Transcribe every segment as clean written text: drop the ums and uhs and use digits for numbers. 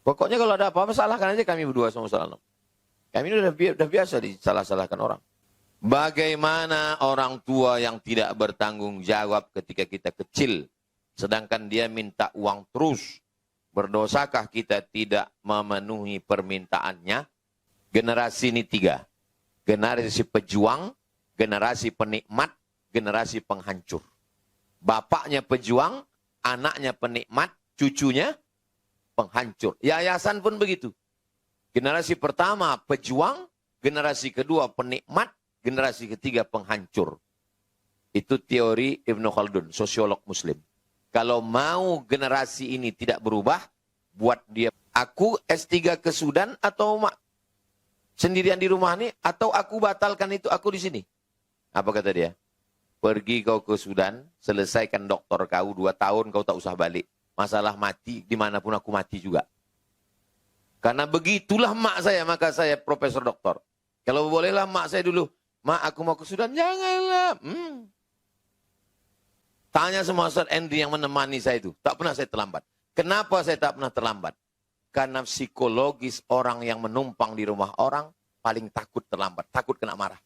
Pokoknya kalau ada apa-apa, salahkan aja kami berdua sama Ustaz Anom. Kami ini udah biasa disalah-salahkan orang. Bagaimana orang tua yang tidak bertanggung jawab ketika kita kecil, sedangkan dia minta uang terus? Berdosakah kita tidak memenuhi permintaannya? Generasi ini 3. Generasi pejuang, generasi penikmat, generasi penghancur. Bapaknya pejuang, anaknya penikmat, cucunya penghancur. Yayasan pun begitu. Generasi pertama pejuang, generasi kedua penikmat, generasi ketiga penghancur. Itu teori Ibnu Khaldun, sosiolog muslim. Kalau mau generasi ini tidak berubah, buat dia. Aku S3 ke Sudan atau sendirian di rumah ini, atau aku batalkan itu, aku di sini. Apa kata dia? Pergi kau ke Sudan, selesaikan doktor kau 2 tahun, kau tak usah balik. Masalah mati, dimanapun aku mati juga. Karena begitulah mak saya, maka saya profesor doktor. Kalau bolehlah mak saya dulu, mak aku mau ke Sudan, janganlah. Tanya sama Ustaz Andri yang menemani saya itu, tak pernah saya terlambat. Kenapa saya tak pernah terlambat? Karena psikologis orang yang menumpang di rumah orang, paling takut terlambat, takut kena marah.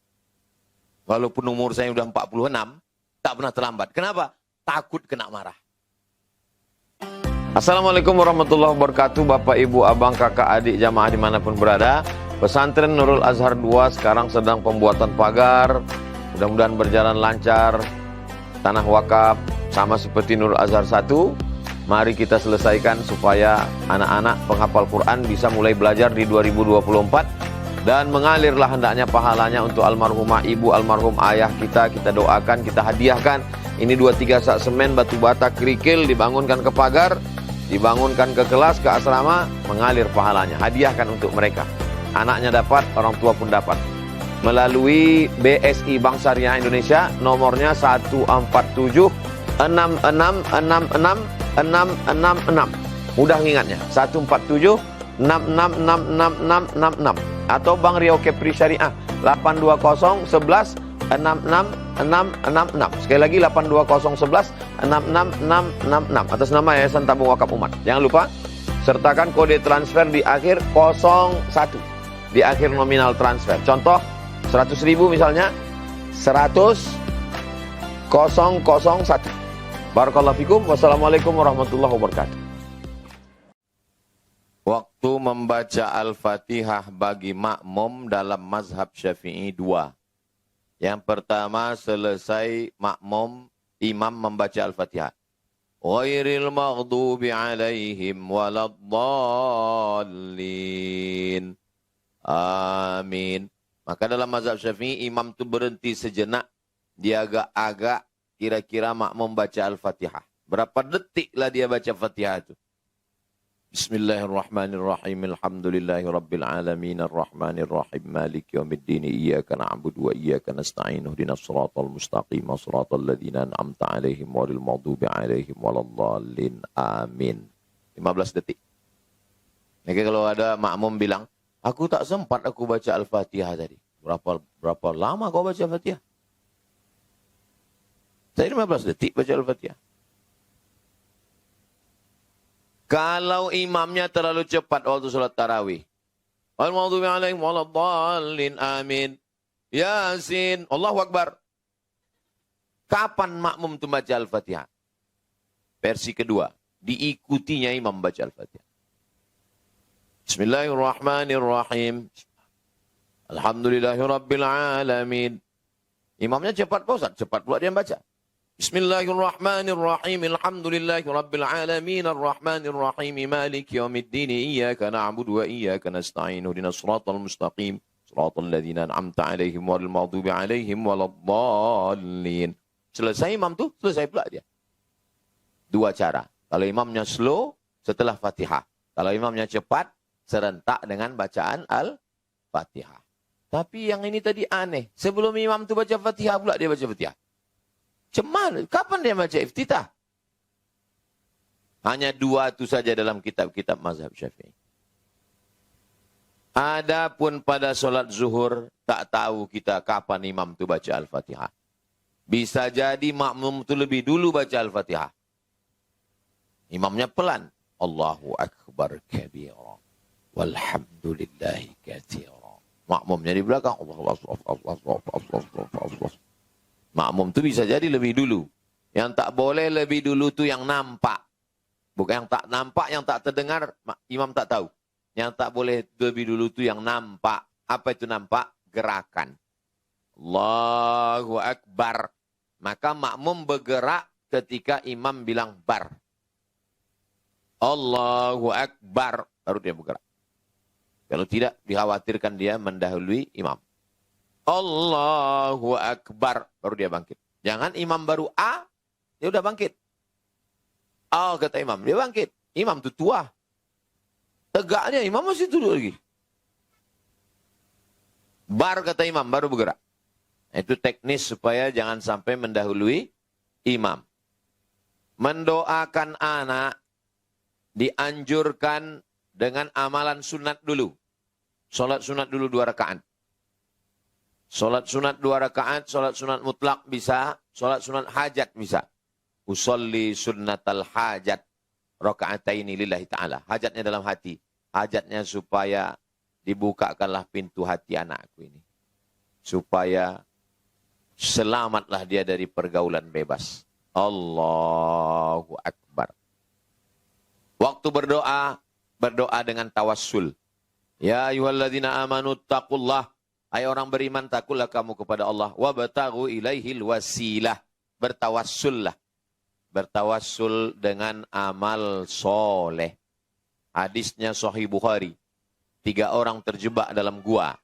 Walaupun umur saya sudah 46, tak pernah terlambat. Kenapa? Takut kena marah. Assalamualaikum warahmatullahi wabarakatuh. Bapak, Ibu, Abang, Kakak, Adik, jamaah dimanapun berada. Pesantren Nurul Azhar 2 sekarang sedang pembuatan pagar. Mudah-mudahan berjalan lancar. Tanah wakaf sama seperti Nurul Azhar 1. Mari kita selesaikan supaya anak-anak penghafal Quran bisa mulai belajar di 2024. Dan mengalirlah hendaknya pahalanya untuk almarhumah ibu, almarhum ayah kita. Kita doakan, kita hadiahkan. Ini 2-3 sak semen, batu bata, kerikil, dibangunkan ke pagar, dibangunkan ke kelas, ke asrama, mengalir pahalanya. Hadiahkan untuk mereka. Anaknya dapat, orang tua pun dapat. Melalui BSI Bank Syariah Indonesia, nomornya 147 6666 666. Mudah ingatnya, 147 666666. Atau Bank Riau Kepri Syariah 820 11 66666. Sekali lagi 820 11 66666 atas nama Yayasan Tabung Wakaf Umat. Jangan lupa sertakan kode transfer di akhir 01, di akhir nominal transfer. Contoh 100.000 misalnya 100 001. Barakallahu fikum. Wassalamualaikum warahmatullahi wabarakatuh. Waktu membaca Al-Fatihah bagi makmum dalam mazhab Syafi'i 2. Yang pertama, selesai makmum, imam membaca Al-Fatihah. Ghairil maghdubi alaihim waladdallin. Amin. Maka dalam mazhab Syafi'i, imam itu berhenti sejenak. Dia agak-agak kira-kira makmum baca Al-Fatihah. Berapa detik lah dia baca Fatihah itu? Bismillahirrahmanirrahim. Alhamdulillahi rabbil alamin arrahmanirrahim maliki yaumiddin iyyaka na'budu wa iyyaka nasta'in ihdinas siratal mustaqim siratal ladzina an'amta 'alaihim ghairil maghdubi 'alaihim waladdallin. Amin. 15 detik. Maka kalau ada makmum bilang, aku tak sempat aku baca Al-Fatihah tadi. Berapa lama kau baca Al-Fatihah? Saya 15 detik baca Al-Fatihah. Kalau imamnya terlalu cepat waktu sholat tarawih. Al-maghdubi alaihim waladdallin. Amin. Yasin. Allahu Akbar. Kapan makmum itu baca Al-Fatihah? Versi kedua. Diikutinya imam baca Al-Fatihah. Bismillahirrahmanirrahim. Alhamdulillahirabbil alamin. Imamnya cepat Pak Ustaz, cepat pula dia baca. Bismillahirrahmanirrahim. Alhamdulillahirabbil alamin arrahmanirrahim maliki yaumiddin iyyaka na'budu wa iyyaka nasta'in ihdinas siratal mustaqim siratal ladzina an'amta 'alaihim ghairil maghdubi 'alaihim waladdallin. Selesai imam tuh, selesai pula dia. 2 cara. Kalau imamnya slow setelah Fatihah. Kalau imamnya cepat serentak dengan bacaan Al-Fatihah. Tapi yang ini tadi aneh. Sebelum imam itu baca Fatihah pula dia baca Fatihah. Cuman, kapan dia baca iftitah? Hanya 2 itu saja dalam kitab-kitab mazhab Syafi'i. Adapun pada sholat zuhur, tak tahu kita kapan imam itu baca Al-Fatihah. Bisa jadi makmum itu lebih dulu baca Al-Fatihah. Imamnya pelan. Allahu akbar kabira. Walhamdulillahi katsira. Makmumnya di belakang. Allah. Makmum itu bisa jadi lebih dulu. Yang tak boleh lebih dulu itu yang nampak. Bukan yang tak nampak, yang tak terdengar, imam tak tahu. Yang tak boleh lebih dulu itu yang nampak. Apa itu nampak? Gerakan. Allahu akbar. Maka makmum bergerak ketika imam bilang bar. Allahu akbar. Baru dia bergerak. Kalau tidak, dikhawatirkan dia mendahului imam. Allahu akbar. Baru dia bangkit. Jangan imam baru A, dia udah bangkit. A kata imam, dia bangkit. Imam itu tua. Tegaknya imam masih duduk lagi. Bar kata imam, baru bergerak. Itu teknis supaya jangan sampai mendahului imam. Mendoakan anak dianjurkan dengan amalan sunat dulu. Sholat sunat dulu 2 rakaat. Sholat sunat 2 rakaat, sholat sunat mutlak bisa, sholat sunat hajat bisa. Usolli sunnatal hajat raka'ataini lillahi ta'ala. Hajatnya dalam hati. Hajatnya supaya dibukakanlah pintu hati anakku ini. Supaya selamatlah dia dari pergaulan bebas. Allahu Akbar. Waktu berdoa, berdoa dengan tawassul. Ya ayyuhalladzina amanu taqullah. Hai orang beriman, takutlah kamu kepada Allah. Wabtaghu ilaihil wasilah. Bertawassullah. Bertawassul dengan amal soleh. Hadisnya Sahih Bukhari. 3 orang terjebak dalam gua.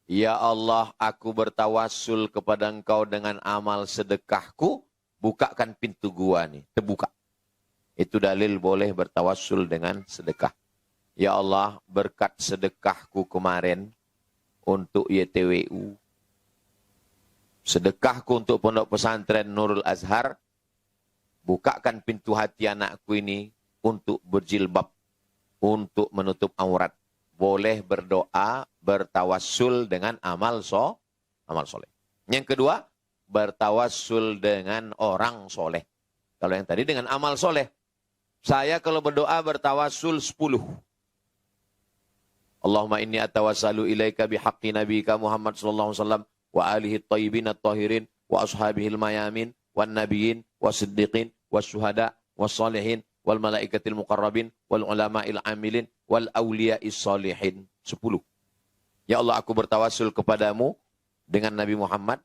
Ya Allah, aku bertawassul kepada Engkau dengan amal sedekahku. Bukakan pintu gua nih. Terbuka. Itu dalil boleh bertawassul dengan sedekah. Ya Allah, berkat sedekahku kemarin untuk YTWU. Sedekahku untuk Pondok Pesantren Nurul Azhar. Bukakan pintu hati anakku ini untuk berjilbab. Untuk menutup aurat. Boleh berdoa, bertawassul dengan amal soleh. Yang kedua, bertawassul dengan orang soleh. Kalau yang tadi dengan amal soleh. Saya kalau berdoa bertawassul 10. Allahumma inni atawassalu ilaika bihaqqi nabika Muhammad sallallahu alaihi wasallam wa alihi at-tayyibin at-tahirin wa ashabihil mayamin wan nabiyyin wasiddiqin wasyuhada wassalihin wal malaikatil muqarrabin wal ulama'il amilin wal awliya'is salihin. 10. Ya Allah, aku bertawassul kepadamu dengan Nabi Muhammad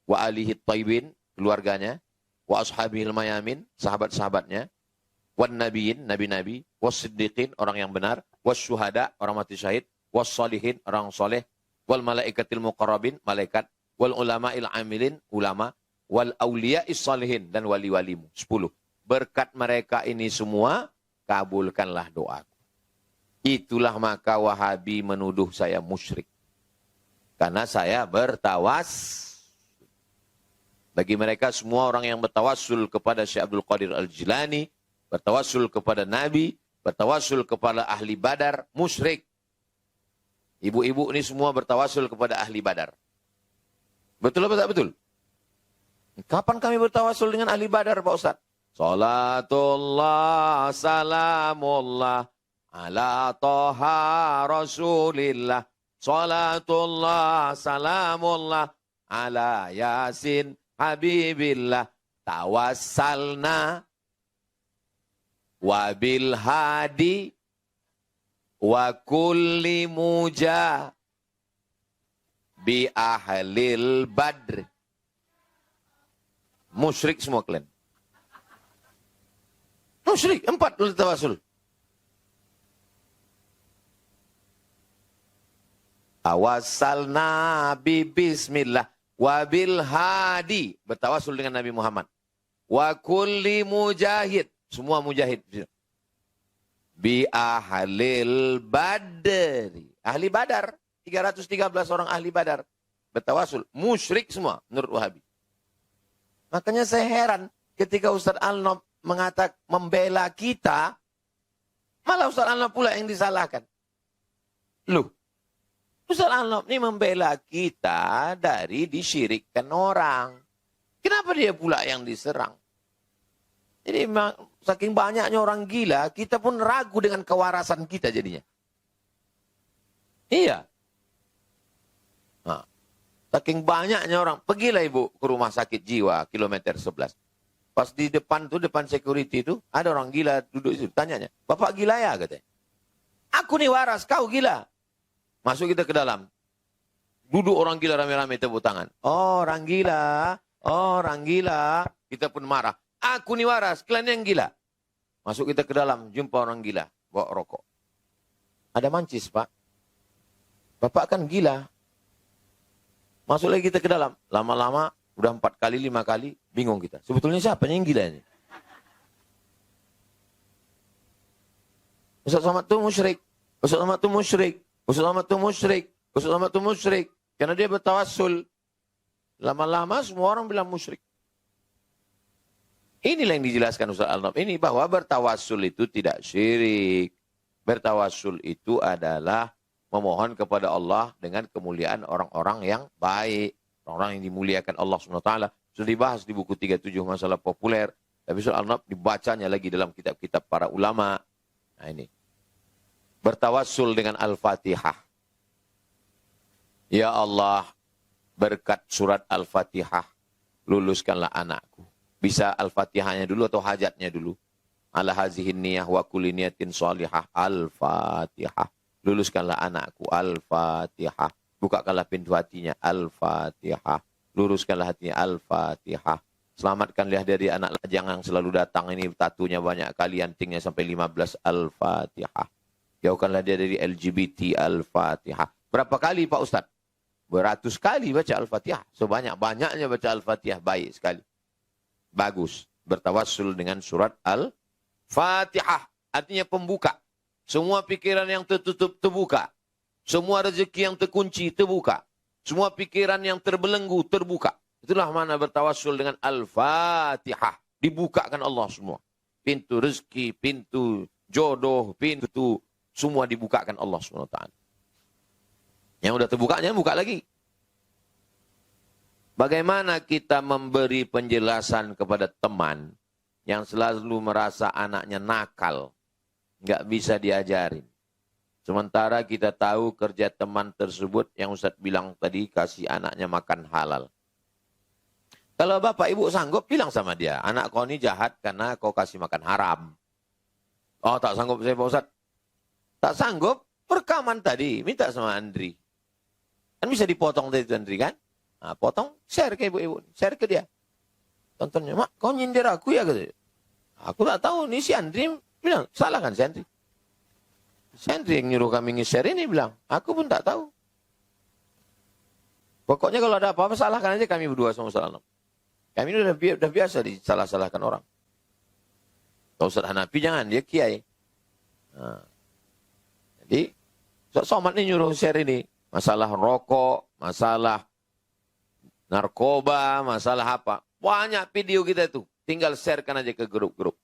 wa alihi at-tayyibin, keluarganya, wa ashabihil mayamin, sahabat-sahabatnya, wan nabiyyin, nabi-nabi, wasiddiqin, orang yang benar, wasyuhada, orang mati syahid, wassalihin, orang soleh, wal malaikatil muqarrabin, malaikat, wal ulama'il amilin, ulama, wal awliya'is salihin, dan wali-walimu. 10. Berkat mereka ini semua, kabulkanlah doaku. Itulah maka Wahabi menuduh saya musyrik. Karena saya bertawas. Bagi mereka semua orang yang bertawassul kepada Syekh Abdul Qadir Al-Jilani, bertawassul kepada Nabi, bertawassul kepada ahli Badar, musyrik. Ibu-ibu ini semua bertawassul kepada ahli Badar. Betul apa tak betul? Kapan kami bertawassul dengan ahli Badar, Pak Ustaz? Salatullah, salamullah, ala toha rasulillah. Salatullah, salamullah, ala yasin habibillah. Tawassalna wabil hadi wa kulli muja bi ahlil badr. Musyrik semua kalian. Musyrik, 4 dulu tawasul. Tawassalna bi bismillah wabil hadi, bertawasul dengan Nabi Muhammad. Wa kulli mujahid, semua mujahid. Bi ahlil badri. Ahli Badar. 313 orang ahli Badar. Bertawasul. Musyrik semua menurut Wahabi. Makanya saya heran ketika Ustaz Al-Nob mengatakan membela kita. Malah Ustaz Al-Nob pula yang disalahkan. Loh. Ustaz Al-Nob ini membela kita dari disyirikkan orang. Kenapa dia pula yang diserang? Jadi saking banyaknya orang gila, kita pun ragu dengan kewarasan kita jadinya. Iya. Nah, saking banyaknya orang. Pergilah ibu ke rumah sakit jiwa, kilometer 11. Pas di depan tuh, depan security itu, ada orang gila duduk itu. Tanyanya, Bapak gila ya? Katanya. Aku nih waras, kau gila. Masuk kita ke dalam. Duduk orang gila rame-rame tepuk tangan. Oh, orang gila. Oh, orang gila. Kita pun marah. Aku nih waras, kalian yang gila. Masuk kita ke dalam, jumpa orang gila. Bawa rokok. Ada mancis, Pak. Bapak kan gila. Masuk lagi kita ke dalam. Lama-lama, udah 4 kali, 5 kali, bingung kita. Sebetulnya siapa yang gila ini? Ustaz Somad itu musyrik. Ustaz Somad itu musyrik. Ustaz Somad itu musyrik. Ustaz Somad itu musyrik. Karena dia bertawassul. Lama-lama semua orang bilang musyrik. Inilah yang dijelaskan Ustaz Al-Naf ini, bahwa bertawassul itu tidak syirik. Bertawassul itu adalah memohon kepada Allah dengan kemuliaan orang-orang yang baik. Orang-orang yang dimuliakan Allah SWT. Sudah dibahas di buku 37 masalah populer. Tapi Ustaz Al-Naf dibacanya lagi dalam kitab-kitab para ulama. Nah ini. Bertawassul dengan Al-Fatihah. Ya Allah, berkat surat Al-Fatihah, luluskanlah anakku. Bisa Al-Fatihahnya dulu atau hajatnya dulu. Ala hazihin niyah wa kulli niyatin sholihah. Al-Fatihah. Luluskanlah anakku. Al-Fatihah. Bukakanlah pintu hatinya. Al-Fatihah. Luruskanlah hatinya. Al-Fatihah. Selamatkanlah dari anak lajang yang selalu datang. Ini tatunya banyak kali. Antingnya sampai 15. Al-Fatihah. Jauhkanlah dia dari LGBT. Al-Fatihah. Berapa kali Pak Ustadz? Beratus kali baca Al-Fatihah. Sebanyak-banyaknya baca Al-Fatihah. Baik sekali. Bagus. Bertawassul dengan surat Al-Fatihah. Artinya pembuka. Semua pikiran yang tertutup terbuka. Semua rezeki yang terkunci terbuka. Semua pikiran yang terbelenggu terbuka. Itulah mana bertawassul dengan Al-Fatihah. Dibukakan Allah semua. Pintu rezeki, pintu jodoh, pintu semua dibukakan Allah SWT. Yang udah terbukanya buka lagi. Bagaimana kita memberi penjelasan kepada teman yang selalu merasa anaknya nakal, nggak bisa diajarin. Sementara kita tahu kerja teman tersebut yang Ustaz bilang tadi, kasih anaknya makan halal. Kalau bapak ibu sanggup, bilang sama dia, anak kau ini jahat karena kau kasih makan haram. Oh tak sanggup saya Pak Ustaz. Tak sanggup, rekaman tadi, minta sama Andri. Kan bisa dipotong dari Andri kan? Nah, potong, share ke ibu-ibu. Share ke dia. Tontonnya, Mak, kau nyindir aku ya? Gitu. Aku tak tahu, nih si Andri bilang, salah kan si Andri? Si Andri yang nyuruh kami nge-share ini bilang, aku pun tak tahu. Pokoknya kalau ada apa-apa, salahkan aja kami berdua sama Ustaz Al-Naf. Kami ini udah biasa disalah-salahkan orang. Kalau Ustaz Hanafi jangan, dia kiai. Nah. Jadi, Ustaz Somad ini nyuruh share ini. Masalah rokok, masalah narkoba, masalah apa. Banyak video kita itu. Tinggal sharekan aja ke grup-grup.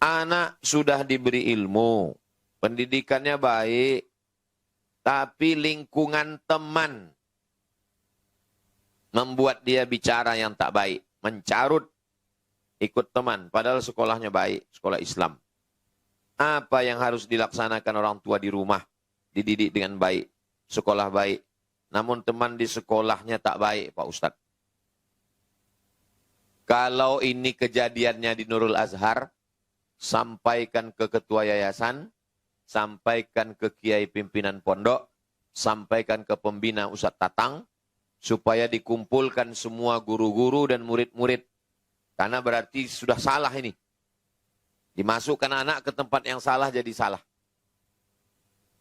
Anak sudah diberi ilmu. Pendidikannya baik. Tapi lingkungan teman membuat dia bicara yang tak baik. Mencarut. Ikut teman. Padahal sekolahnya baik. Sekolah Islam. Apa yang harus dilaksanakan orang tua di rumah? Dididik dengan baik. Sekolah baik. Namun teman di sekolahnya tak baik, Pak Ustadz. Kalau ini kejadiannya di Nurul Azhar, sampaikan ke ketua yayasan, sampaikan ke kiai pimpinan pondok, sampaikan ke pembina Ustadz Tatang, supaya dikumpulkan semua guru-guru dan murid-murid. Karena berarti sudah salah ini. Dimasukkan anak ke tempat yang salah jadi salah.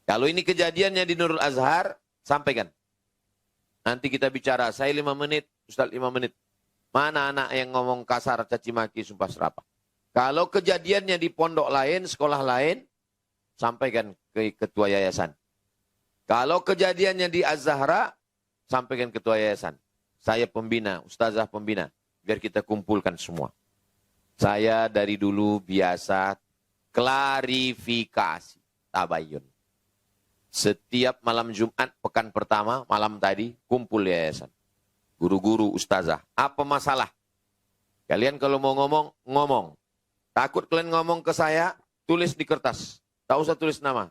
Kalau ini kejadiannya di Nurul Azhar, sampaikan. Nanti kita bicara, saya 5 menit, Ustaz 5 menit. Mana anak yang ngomong kasar, caci maki, sumpah serapah. Kalau kejadiannya di pondok lain, sekolah lain, sampaikan ke ketua yayasan. Kalau kejadiannya di Az-Zahra, sampaikan ketua yayasan. Saya pembina, ustazah pembina. Biar kita kumpulkan semua. Saya dari dulu biasa klarifikasi, tabayun. Setiap malam Jumat, pekan pertama, malam tadi, kumpul yayasan. Guru-guru, ustazah. Apa masalah? Kalian kalau mau ngomong, ngomong. Takut kalian ngomong ke saya, tulis di kertas. Tak usah tulis nama.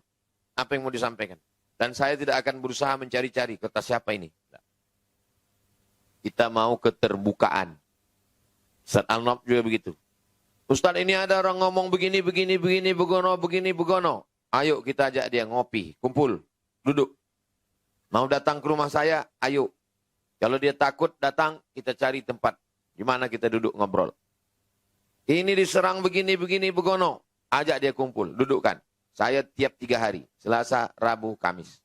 Apa yang mau disampaikan. Dan saya tidak akan berusaha mencari-cari kertas siapa ini. Kita mau keterbukaan. Ustaz Al-Nob juga begitu. Ustaz, ini ada orang ngomong begini, begono. Ayo kita ajak dia ngopi, kumpul, duduk. Mau datang ke rumah saya, ayo. Kalau dia takut datang, kita cari tempat. Di mana kita duduk ngobrol. Ini diserang begini, begono. Ajak dia kumpul, dudukkan. Saya tiap 3 hari, Selasa, Rabu, Kamis.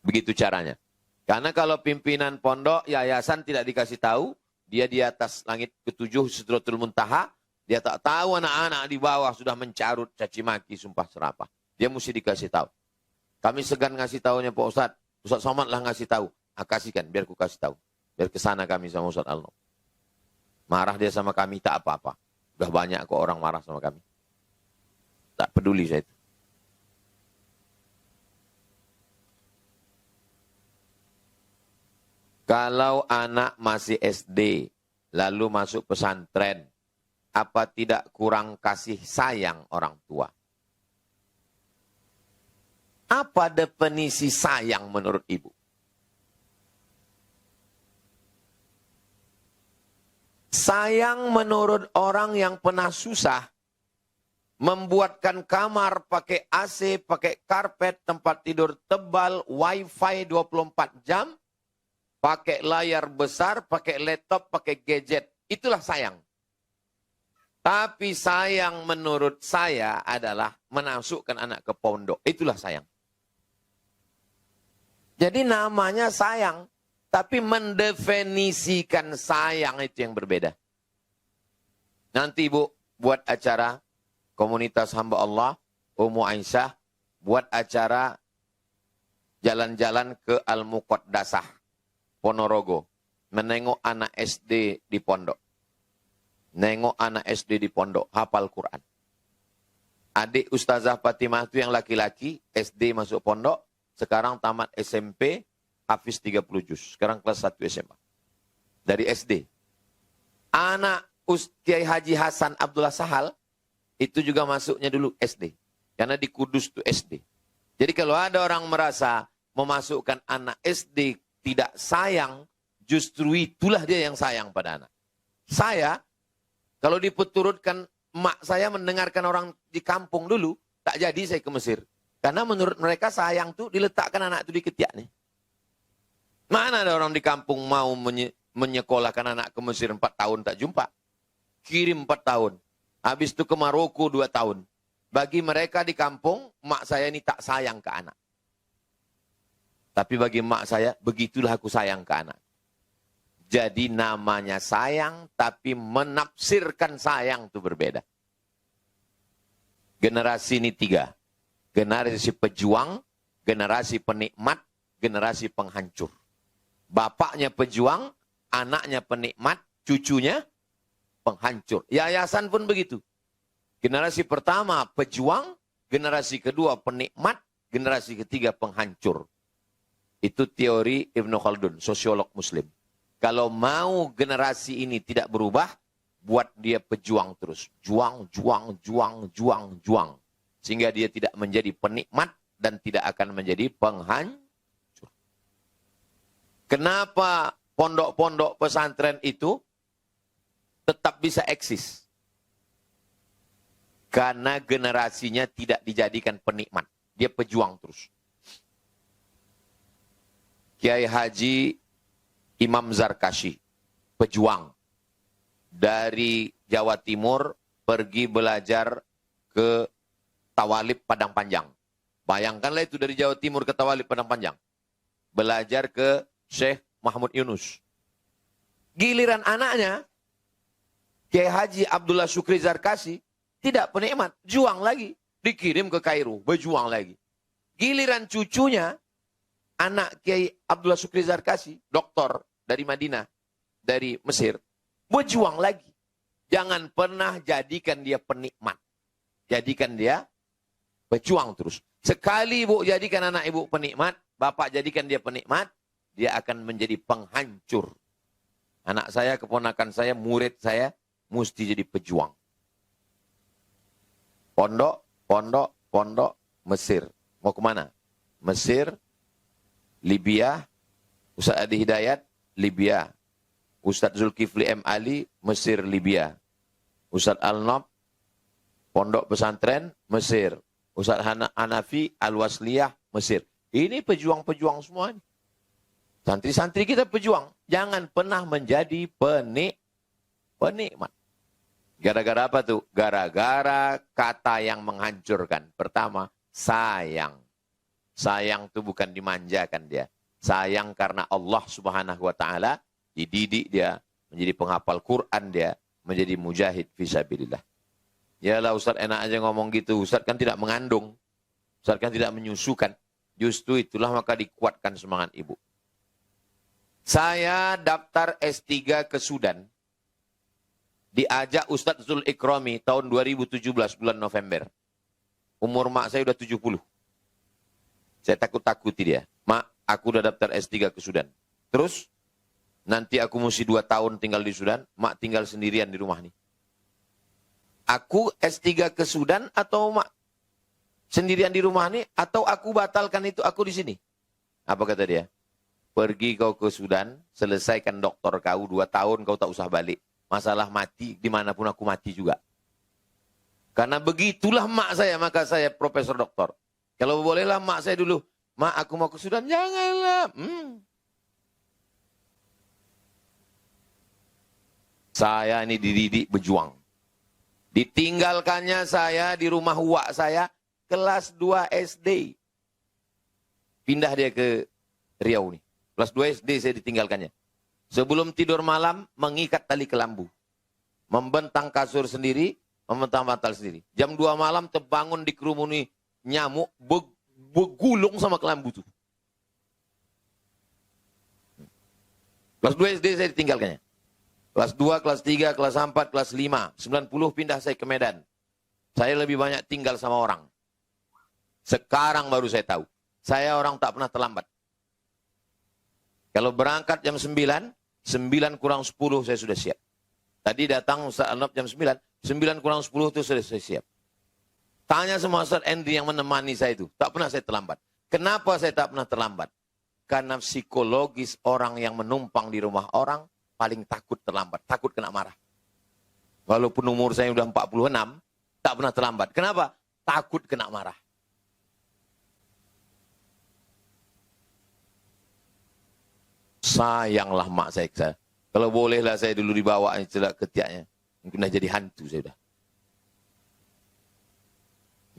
Begitu caranya. Karena kalau pimpinan pondok, yayasan tidak dikasih tahu, dia di atas langit ke-7, Sidratul Muntaha, dia tak tahu anak-anak di bawah sudah mencarut, caci maki, sumpah serapah. Dia mesti dikasih tahu. Kami segan ngasih tahunya Pak Ustadz. Ustadz Somad lah ngasih tahu. Kasihkan, biar ku kasih tahu. Biar kesana kami sama Ustadz Al-Nob. Marah dia sama kami, tak apa-apa. Udah banyak kok orang marah sama kami. Tak peduli saya itu. Kalau anak masih SD, lalu masuk pesantren, apa tidak kurang kasih sayang orang tua? Apa definisi sayang menurut ibu? Sayang menurut orang yang pernah susah, membuatkan kamar pakai AC, pakai karpet, tempat tidur tebal, wifi 24 jam, pakai layar besar, pakai laptop, pakai gadget. Itulah sayang. Tapi sayang menurut saya adalah memasukkan anak ke pondok. Itulah sayang. Jadi namanya sayang. Tapi mendefinisikan sayang itu yang berbeda. Nanti Ibu buat acara komunitas hamba Allah, Ummu Aisyah, buat acara jalan-jalan ke Al-Muqaddasah, Ponorogo. Menengok anak SD di pondok. Nengok anak SD di pondok, hafal Quran. Adik Ustazah Fatimah itu yang laki-laki, SD masuk pondok, sekarang tamat SMP, Hafiz 30 juz. Sekarang kelas 1 SMA. Dari SD. Anak Kiai Haji Hasan Abdullah Sahal, itu juga masuknya dulu SD. Karena di Kudus itu SD. Jadi kalau ada orang merasa memasukkan anak SD tidak sayang, justru itulah dia yang sayang pada anak. Saya, kalau dipeturutkan, emak saya mendengarkan orang di kampung dulu, tak jadi saya ke Mesir. Karena menurut mereka sayang tuh diletakkan anak itu di ketiaknya. Mana ada orang di kampung mau menyekolahkan anak ke Mesir 4 tahun tak jumpa. Kirim 4 tahun. Habis itu ke Maroko 2 tahun. Bagi mereka di kampung, mak saya ini tak sayang ke anak. Tapi bagi mak saya, begitulah aku sayang ke anak. Jadi namanya sayang, tapi menafsirkan sayang itu berbeda. Generasi ini 3. Generasi pejuang, generasi penikmat, generasi penghancur. Bapaknya pejuang, anaknya penikmat, cucunya penghancur. Yayasan pun begitu. Generasi pertama pejuang, generasi kedua penikmat, generasi ketiga penghancur. Itu teori Ibnu Khaldun, sosiolog muslim. Kalau mau generasi ini tidak berubah, buat dia pejuang terus. Juang. Sehingga dia tidak menjadi penikmat dan tidak akan menjadi penghancur. Kenapa pondok-pondok pesantren itu tetap bisa eksis? Karena generasinya tidak dijadikan penikmat. Dia pejuang terus. Kiai Haji Imam Zarkashi, pejuang. Dari Jawa Timur pergi belajar ke Tawalib Padang Panjang. Bayangkanlah itu dari Jawa Timur ke Tawalib Padang Panjang. Belajar ke Syekh Mahmud Yunus. Giliran anaknya, Kiai Haji Abdullah Syukri Zarkashi, tidak penikmat, juang lagi. Dikirim ke Kairo, berjuang lagi. Giliran cucunya, anak Kiai Abdullah Syukri Zarkashi, doktor dari Madinah, dari Mesir, berjuang lagi. Jangan pernah jadikan dia penikmat. Jadikan dia berjuang terus. Sekali ibu jadikan anak ibu penikmat, bapak jadikan dia penikmat, dia akan menjadi penghancur. Anak saya, keponakan saya, murid saya, mesti jadi pejuang. Pondok, pondok, pondok, Mesir. Mau kemana? Mesir, Libya, Ustaz Adi Hidayat, Libya. Ustaz Zulkifli M. Ali, Mesir, Libya. Ustaz Al-Nob, Pondok Pesantren, Mesir. Ustaz Hanafi, Al-Wasliyah, Mesir. Ini pejuang-pejuang semua. Santri-santri kita pejuang. Jangan pernah menjadi penikmat. Gara-gara apa tuh? Gara-gara kata yang menghancurkan. Pertama, sayang. Sayang itu bukan dimanjakan dia. Sayang karena Allah Subhanahu wa taala dididik dia, menjadi penghafal Quran dia, menjadi mujahid fisabilillah. Yalah Ustaz enak aja ngomong gitu. Ustaz kan tidak mengandung. Ustaz kan tidak menyusukan. Justru itulah maka dikuatkan semangat ibu. Saya daftar S3 ke Sudan. Diajak Ustaz Zul Ikrami tahun 2017 bulan November. Umur mak saya udah 70. Saya takut-takuti dia. Mak, aku udah daftar S3 ke Sudan. Terus, nanti aku mesti 2 tahun tinggal di Sudan. Mak tinggal sendirian di rumah nih. Aku S3 ke Sudan atau mak sendirian di rumah nih? Atau aku batalkan itu, aku di sini? Apa kata dia? Pergi kau ke Sudan, selesaikan doktor kau 2 tahun, kau tak usah balik. Masalah mati, dimanapun aku mati juga. Karena begitulah mak saya, maka saya profesor doktor. Kalau bolehlah mak saya dulu, mak aku mau ke Sudan, janganlah. Saya ini dididik berjuang. Ditinggalkannya saya di rumah uak saya, kelas 2 SD. Pindah dia ke Riau nih. Kelas 2 SD saya ditinggalkannya. Sebelum tidur malam, mengikat tali kelambu. Membentang kasur sendiri, membentang bantal sendiri. Jam 2 malam terbangun dikerumuni nyamuk, begulung sama kelambu itu. Kelas 2 SD saya ditinggalkannya. Kelas 2, kelas 3, kelas 4, kelas 5. 90 pindah saya ke Medan. Saya lebih banyak tinggal sama orang. Sekarang baru saya tahu. Saya orang tak pernah terlambat. Kalau berangkat jam 9, 9 kurang 10 saya sudah siap. Tadi datang Ustaz Al-Nob jam 9, 9 kurang 10 itu sudah saya siap. Tanya sama Ustaz Andri yang menemani saya itu. Tak pernah saya terlambat. Kenapa saya tak pernah terlambat? Karena psikologis orang yang menumpang di rumah orang paling takut terlambat. Takut kena marah. Walaupun umur saya sudah 46, tak pernah terlambat. Kenapa? Takut kena marah. Sayanglah mak saya. Kalau bolehlah saya dulu dibawa celak ketiaknya. Mungkin dah jadi hantu saya dah.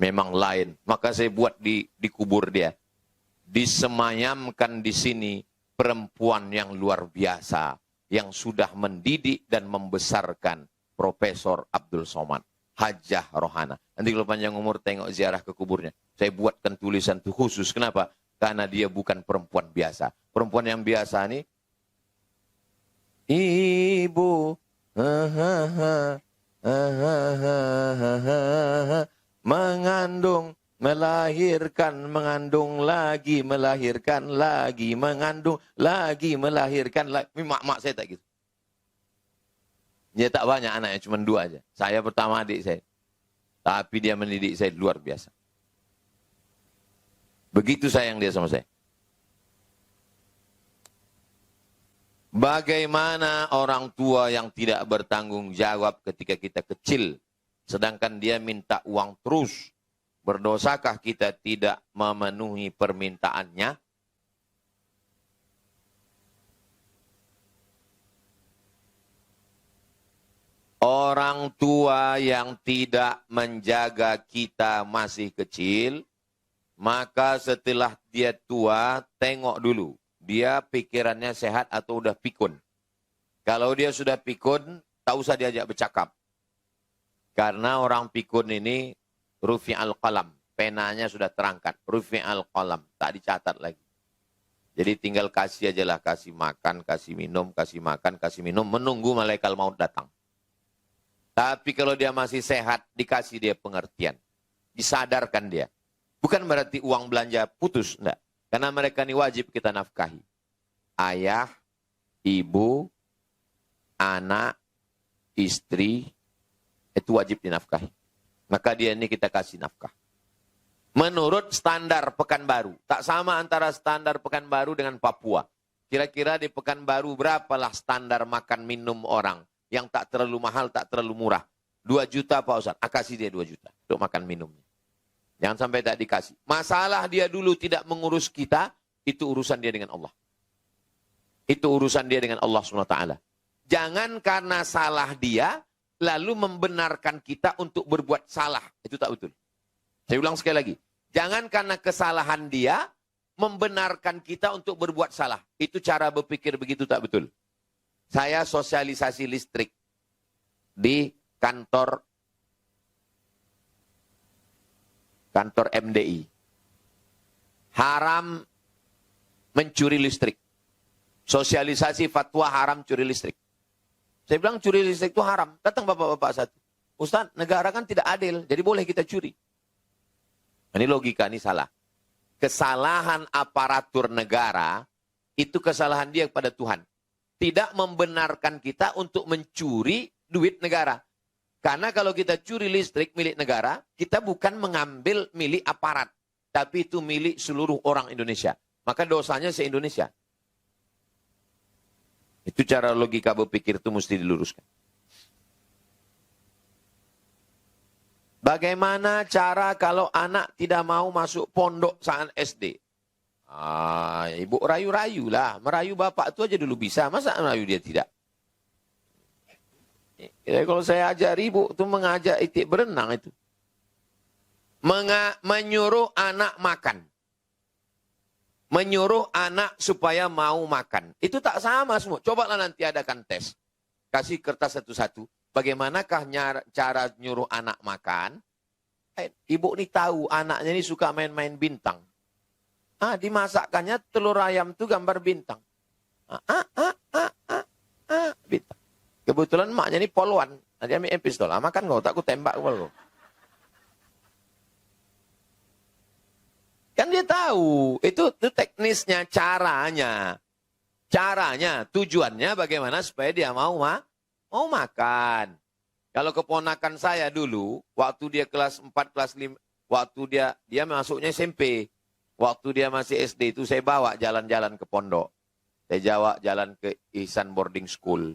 Memang lain. Maka saya buat di kubur dia. Disemayamkan di sini perempuan yang luar biasa. Yang sudah mendidik dan membesarkan Profesor Abdul Somad. Hajah Rohana. Nanti kalau panjang umur tengok ziarah ke kuburnya. Saya buatkan tulisan itu khusus. Kenapa? Karena dia bukan perempuan biasa. Perempuan yang biasa nih. Ibu. Mengandung. Melahirkan. Mengandung lagi. Melahirkan lagi. Mengandung lagi. Melahirkan lagi. Mak-mak saya tak gitu. Dia tak banyak anaknya. Cuma 2 aja. Saya pertama adik saya. Tapi dia mendidik saya luar biasa. Begitu sayang dia sama saya. Bagaimana orang tua yang tidak bertanggung jawab ketika kita kecil, sedangkan dia minta uang terus? Berdosakah kita tidak memenuhi permintaannya? Orang tua yang tidak menjaga kita masih kecil, maka setelah dia tua, tengok dulu. Dia pikirannya sehat atau udah pikun. Kalau dia sudah pikun, tak usah diajak bercakap. Karena orang pikun ini, rufi al-qalam. Penanya sudah terangkat. Rufi al-qalam. Tak dicatat lagi. Jadi tinggal kasih aja lah. Kasih makan, kasih minum, kasih makan, kasih minum. Menunggu malaikat maut datang. Tapi kalau dia masih sehat, dikasih dia pengertian. Disadarkan dia. Bukan berarti uang belanja putus, enggak. Karena mereka ini wajib kita nafkahi. Ayah, ibu, anak, istri, itu wajib dinafkahi. Maka dia ini kita kasih nafkah. Menurut standar Pekanbaru. Tak sama antara standar Pekanbaru dengan Papua. Kira-kira di Pekanbaru berapalah standar makan minum orang. Yang tak terlalu mahal, tak terlalu murah. 2 juta Pak Ustaz. Kasih dia 2 juta untuk makan minumnya. Jangan sampai tak dikasih. Masalah dia dulu tidak mengurus kita, itu urusan dia dengan Allah. Itu urusan dia dengan Allah SWT. Jangan karena salah dia, lalu membenarkan kita untuk berbuat salah. Itu tak betul. Saya ulang sekali lagi. Jangan karena kesalahan dia, membenarkan kita untuk berbuat salah. Itu cara berpikir begitu tak betul. Saya sosialisasi listrik di kantor MDI. Haram mencuri listrik. Sosialisasi fatwa haram curi listrik. Saya bilang curi listrik itu haram. Datang bapak-bapak satu. Ustaz, negara kan tidak adil, jadi boleh kita curi. Ini logika, ini salah. Kesalahan aparatur negara, itu kesalahan dia kepada Tuhan. Tidak membenarkan kita untuk mencuri duit negara. Karena kalau kita curi listrik milik negara, kita bukan mengambil milik aparat. Tapi itu milik seluruh orang Indonesia. Maka dosanya se-Indonesia. Itu cara logika berpikir itu mesti diluruskan. Bagaimana cara kalau anak tidak mau masuk pondok saat SD? Ibu rayu-rayu lah. Merayu bapak itu aja dulu bisa. Masa merayu dia tidak? Ya, kalau saya ajar ibu itu mengajak itik berenang itu. Menyuruh anak makan. Menyuruh anak supaya mau makan. Itu tak sama semua. Cobalah nanti adakan tes. Kasih kertas satu-satu. Bagaimanakah cara nyuruh anak makan? Ibu ini tahu anaknya ini suka main-main bintang. Dimasakkannya telur ayam itu gambar bintang. Bintang. Kebetulan maknya ini polwan. Dia ambil pistol. Makan kau, tak ku tembak kau. Kan dia tahu. Itu teknisnya, caranya. Caranya, tujuannya bagaimana supaya dia mau makan. Kalau keponakan saya dulu, waktu dia kelas 4, kelas 5, waktu dia masuknya SMP. Waktu dia masih SD itu saya bawa jalan-jalan ke pondok. Saya jalan ke Ihsan Boarding School.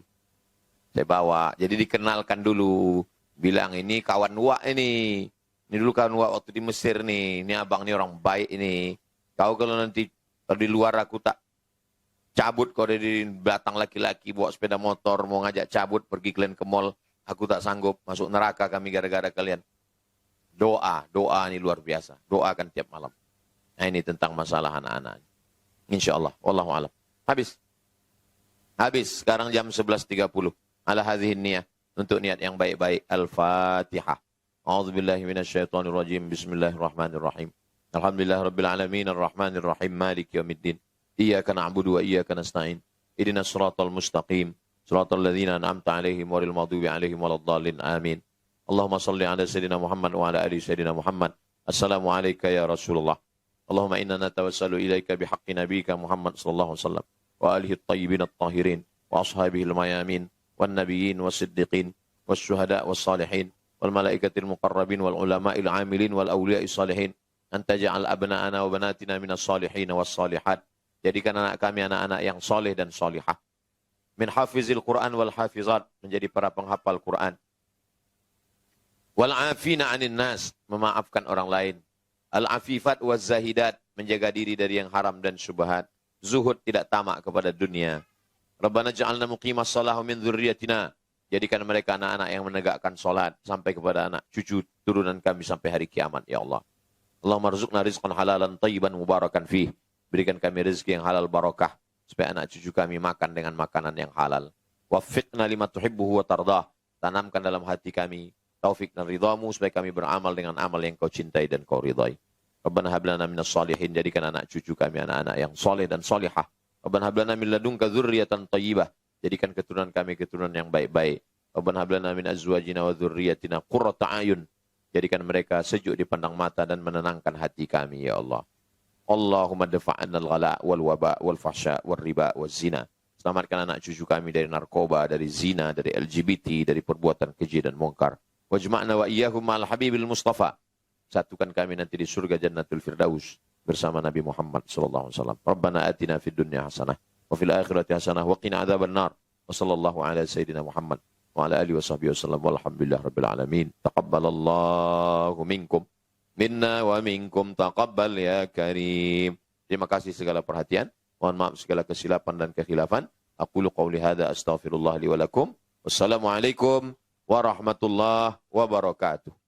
Saya bawa. Jadi dikenalkan dulu. Bilang ini kawan Wak ini. Ini dulu kawan Wak waktu di Mesir nih. Ini abang ini orang baik ini. Kau kalau nanti kalau di luar aku tak cabut, kalau di belakang laki-laki bawa sepeda motor, mau ngajak cabut, pergi kalian ke mall. Aku tak sanggup, masuk neraka kami gara-gara kalian. Doa ini luar biasa. Doakan tiap malam. Nah ini tentang masalah anak-anak. Insya Allah. Wallahu a'lam. Habis. Sekarang jam 11.30. Ala hadhihin niyah. Untuk niat yang baik-baik. Al-Fatihah. A'udzubillahi minasyaitonirrajim. Bismillahirrahmanirrahim. Alhamdulillah Rabbil Alamin. Ar-Rahmanirrahim. Malik yaumiddin. Iyyaka na'budu wa iyyaka nasta'in. Ihdinas siratal mustaqim. Siratal ladzina an'amta 'alaihim ghairil maghdubi 'alaihim waladdallin. Amin. Allahumma shalli 'ala sayyidina Muhammad wa 'ala ali sayyidina Muhammad. Assalamu alayka ya Rasulullah. Allahumma inna natawassalu ilaika bihaqqi nabiyyika Muhammad sallallahu alaihi wasallam wa alihi at-tayyibin at-tahirin wa ashabihi al-mayamin wan nabiyyin was-siddiqin was-syuhada was-salihin wal malaikatil muqarrabin wal ulama'il 'amilin wal awliya'is salihin. Anta ja'al abna'ana wa banatina minas salihin was-salihat. Jadikan anak kami anak-anak yang saleh dan salihah. Min hafizil Quran wal hafizat, menjadi para penghafal Quran. Wal afina 'anil nas, memaafkan orang lain. Al afifat waz zahidat, menjaga diri dari yang haram dan syubhat. Zuhud, tidak tamak kepada dunia. Rabbana ja'alna muqimas shalah min dzurriyyatina, jadikan mereka anak-anak yang menegakkan salat sampai kepada anak cucu turunan kami sampai hari kiamat ya Allah. Allahumma rzuqna rizqan halalan thayyiban mubarakan fih. Berikan kami rezeki yang halal barakah, supaya anak cucu kami makan dengan makanan yang halal. Waffiqna lima tuhibbuhu wa tardah. Tanamkan dalam hati kami taufik dan ridhamu, supaya kami beramal dengan amal yang kau cintai dan kau ridhai. Rabbana hab lana minas salihin, jadikan anak cucu kami anak-anak yang soleh dan solihah. Rabbana hab lana min ladunka dzurriyyatan thayyibah, jadikan keturunan kami keturunan yang baik-baik. Rabbana hab lana min azwajina wa dzurriyyatina qurrata a'yun, jadikan mereka sejuk dipandang mata dan menenangkan hati kami ya Allah. Allahumma dafa'anna al-ghala wal waba wal fahsya wal riba wal zina. Selamatkan anak cucu kami dari narkoba, dari zina, dari LGBT, dari perbuatan keji dan mungkar. Wajma'na wa iyyahum ma'al habibil mustafa. Satukan kami nanti di surga Jannatul Firdaus bersama Nabi Muhammad sallallahu alaihi wasallam. Rabbana atina fid dunya hasanah wa fil akhirati hasanah wa qina adzabannar. Wa sallallahu ala sayyidina Muhammad wa ala alihi washabbihi wasallam walhamdulillah rabbil alamin. Taqabbalallahu minkum minna wa minkum taqabbal ya karim. Terima kasih segala perhatian. Mohon maaf segala kesilapan dan kekhilafan. Aqulu qawli hadza astaghfirullah li wa lakum. Wassalamualaikum warahmatullahi wabarakatuh.